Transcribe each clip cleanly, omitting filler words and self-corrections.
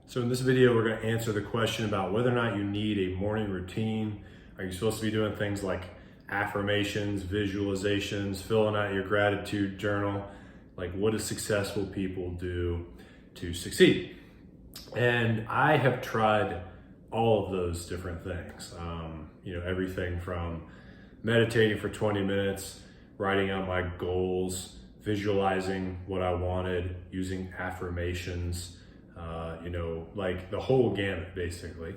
So in this video, we're going to answer the question about whether or not you need a morning routine. Are you supposed to be doing things like affirmations, visualizations, filling out your gratitude journal? Like, what do successful people do to succeed? And I have tried all of those different things. Everything from meditating for 20 minutes, writing out my goals, visualizing what I wanted, using affirmations, like the whole gamut basically.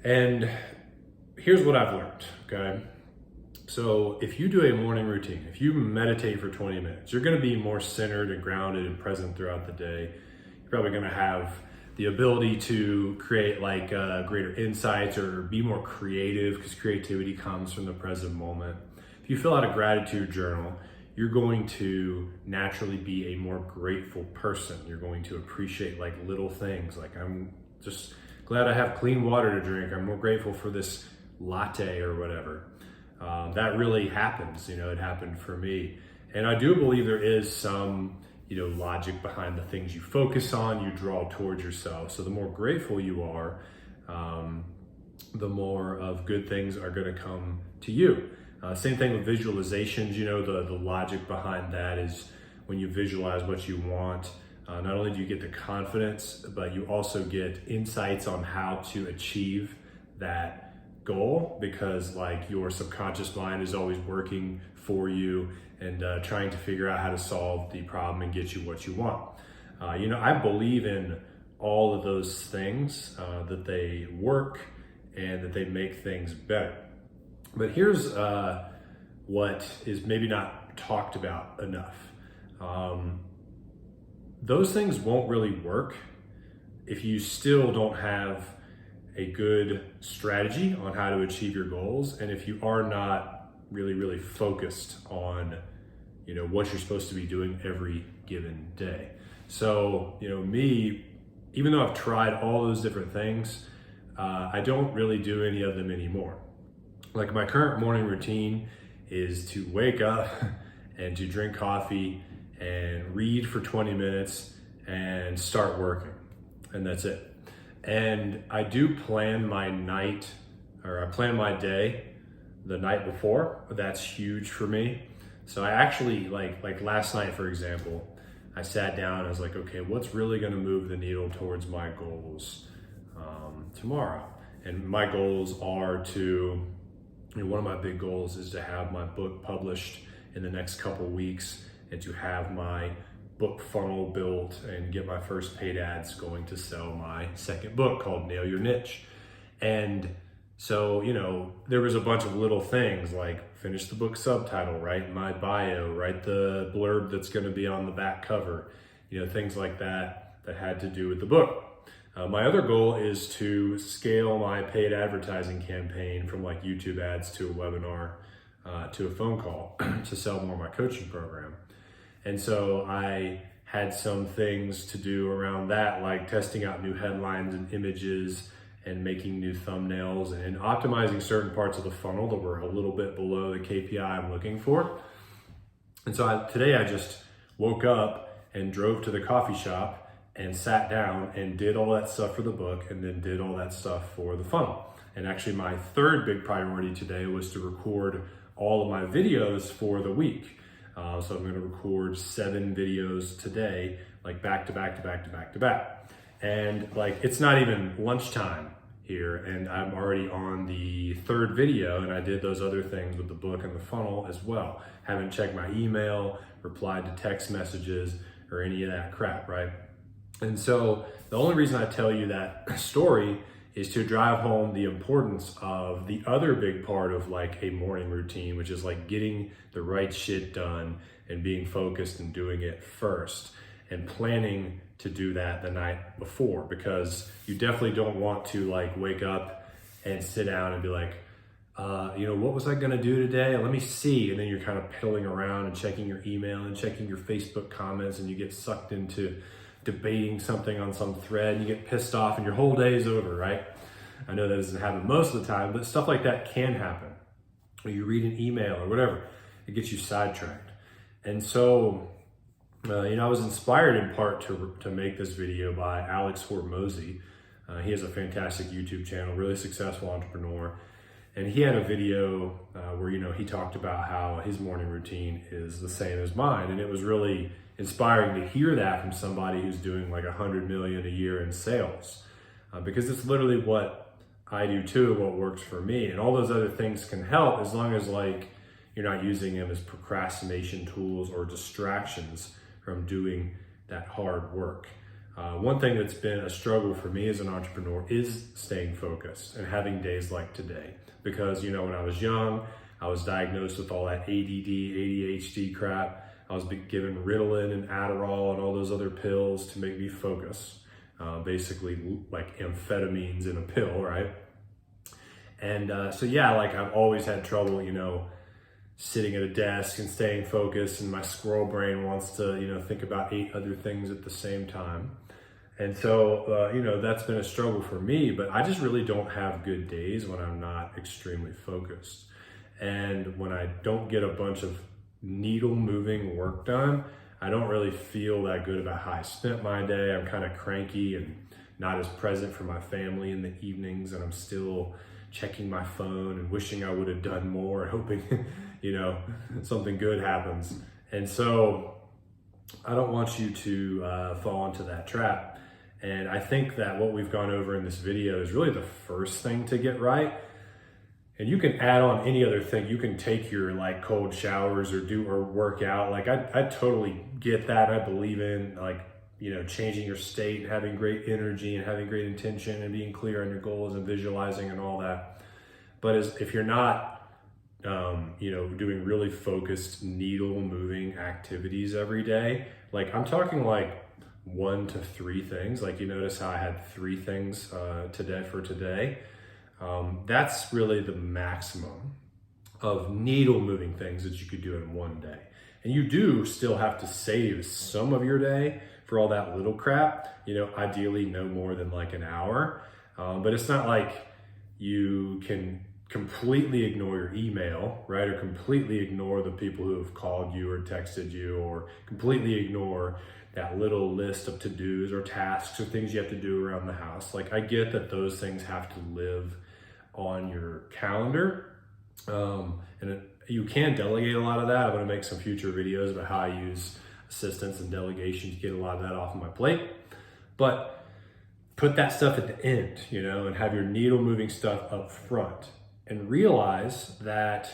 And here's what I've learned, okay? So if you do a morning routine, if you meditate for 20 minutes, you're gonna be more centered and grounded and present throughout the day. You're probably gonna have the ability to create greater insights or be more creative, because creativity comes from the present moment. If you fill out a gratitude journal, you're going to naturally be a more grateful person. You're going to appreciate little things. Like, I'm just glad I have clean water to drink. I'm more grateful for this latte or whatever. That really happens. It happened for me. And I do believe there is some, logic behind the things you focus on, you draw towards yourself. So the more grateful you are, the more of good things are going to come to you. Same thing with visualizations. The logic behind that is when you visualize what you want, not only do you get the confidence, but you also get insights on how to achieve that goal, because your subconscious mind is always working for you and trying to figure out how to solve the problem and get you what you want. I believe in all of those things, that they work and that they make things better. But here's what is maybe not talked about enough. Those things won't really work if you still don't have a good strategy on how to achieve your goals, and if you are not really focused on what you're supposed to be doing every given day. So me, even though I've tried all those different things, I don't really do any of them anymore. Like, my current morning routine is to wake up and to drink coffee and read for 20 minutes and start working. And that's it. And I do plan my my day the night before. That's huge for me. So I actually, like last night, for example, I sat down and I was like, okay, what's really gonna move the needle towards my goals tomorrow? And my goals are to, one of my big goals is to have my book published in the next couple weeks, and to have my book funnel built and get my first paid ads going to sell my second book called Nail Your Niche. And so, there was a bunch of little things like finish the book subtitle, write my bio, write the blurb that's going to be on the back cover, things like that had to do with the book. My other goal is to scale my paid advertising campaign from YouTube ads to a webinar, to a phone call to sell more of my coaching program. And so I had some things to do around that, like testing out new headlines and images and making new thumbnails and optimizing certain parts of the funnel that were a little bit below the KPI I'm looking for. And so today I just woke up and drove to the coffee shop and sat down and did all that stuff for the book, and then did all that stuff for the funnel. And actually, my third big priority today was to record all of my videos for the week. So I'm gonna record 7 videos today, back to back. And it's not even lunchtime here, and I'm already on the 3rd video, and I did those other things with the book and the funnel as well. Haven't checked my email, replied to text messages, or any of that crap, right? And so the only reason I tell you that story is to drive home the importance of the other big part of a morning routine, which is getting the right shit done and being focused and doing it first, and planning to do that the night before, because you definitely don't want to wake up and sit down and be what was I gonna do today? Let me see. And then you're kind of piddling around and checking your email and checking your Facebook comments, and you get sucked into debating something on some thread, and you get pissed off and your whole day is over, right? I know that doesn't happen most of the time, but stuff like that can happen. Or you read an email or whatever, it gets you sidetracked. And so I was inspired in part to make this video by Alex Hormozy. He has a fantastic YouTube channel, really successful entrepreneur. And he had a video where, he talked about how his morning routine is the same as mine. And it was really inspiring to hear that from somebody who's doing like 100 million a year in sales. Because it's literally what I do too, what works for me. And all those other things can help as long as you're not using them as procrastination tools or distractions from doing that hard work. One thing that's been a struggle for me as an entrepreneur is staying focused and having days like today. Because, when I was young, I was diagnosed with all that ADD, ADHD crap. I was given Ritalin and Adderall and all those other pills to make me focus. Basically like amphetamines in a pill, right? And I've always had trouble, sitting at a desk and staying focused, and my squirrel brain wants to, think about 8 other things at the same time. And so, that's been a struggle for me, but I just really don't have good days when I'm not extremely focused. And when I don't get a bunch of needle moving work done, I don't really feel that good about how I spent my day. I'm kind of cranky and not as present for my family in the evenings, and I'm still checking my phone and wishing I would have done more, hoping, something good happens. And so I don't want you to fall into that trap. And I think that what we've gone over in this video is really the first thing to get right. And you can add on any other thing. You can take your cold showers or work out. I totally get that. I believe in changing your state and having great energy and having great intention and being clear on your goals and visualizing and all that. But if you're not, doing really focused needle moving activities every day, I'm talking 1 to 3 things. You notice how I had 3 things today. That's really the maximum of needle moving things that you could do in one day. And you do still have to save some of your day for all that little crap, ideally no more than an hour. But it's not like you can completely ignore your email, right? Or completely ignore the people who have called you or texted you, or completely ignore that little list of to-dos or tasks or things you have to do around the house. I get that those things have to live on your calendar. You can delegate a lot of that. I'm going to make some future videos about how I use assistance and delegation to get a lot of that off of my plate. But put that stuff at the end, and have your needle moving stuff up front, and realize that,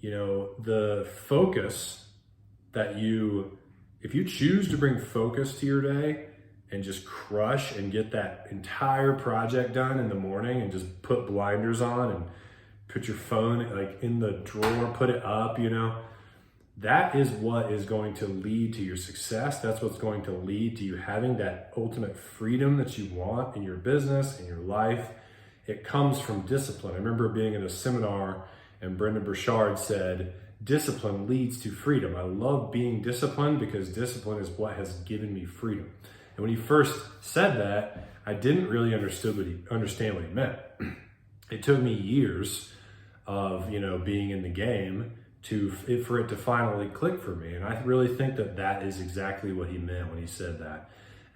the focus that if you choose to bring focus to your day and just crush and get that entire project done in the morning and just put blinders on and put your phone in the drawer, put it up, that is what is going to lead to your success. That's what's going to lead to you having that ultimate freedom that you want in your business, in your life. It comes from discipline. I remember being in a seminar and Brendan Burchard said, discipline leads to freedom. I love being disciplined because discipline is what has given me freedom. And when he first said that, I didn't really understand what he meant. It took me years of, being in the game for it to finally click for me. And I really think that is exactly what he meant when he said that.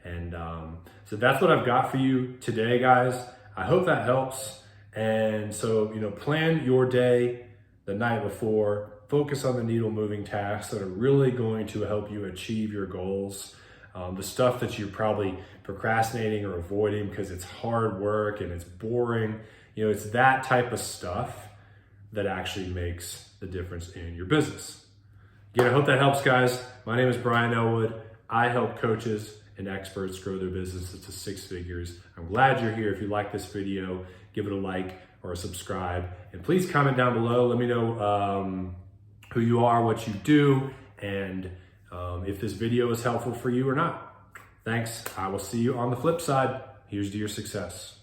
And so that's what I've got for you today, guys. I hope that helps. And so, plan your day the night before. Focus on the needle moving tasks that are really going to help you achieve your goals. The stuff that you're probably procrastinating or avoiding because it's hard work and it's boring. It's that type of stuff that actually makes the difference in your business. Again, I hope that helps, guys. My name is Brian Elwood. I help coaches and experts grow their businesses to 6 figures. I'm glad you're here. If you like this video, give it a like or a subscribe. And please comment down below. Let me know who you are, what you do, and if this video is helpful for you or not. Thanks. I will see you on the flip side. Here's to your success.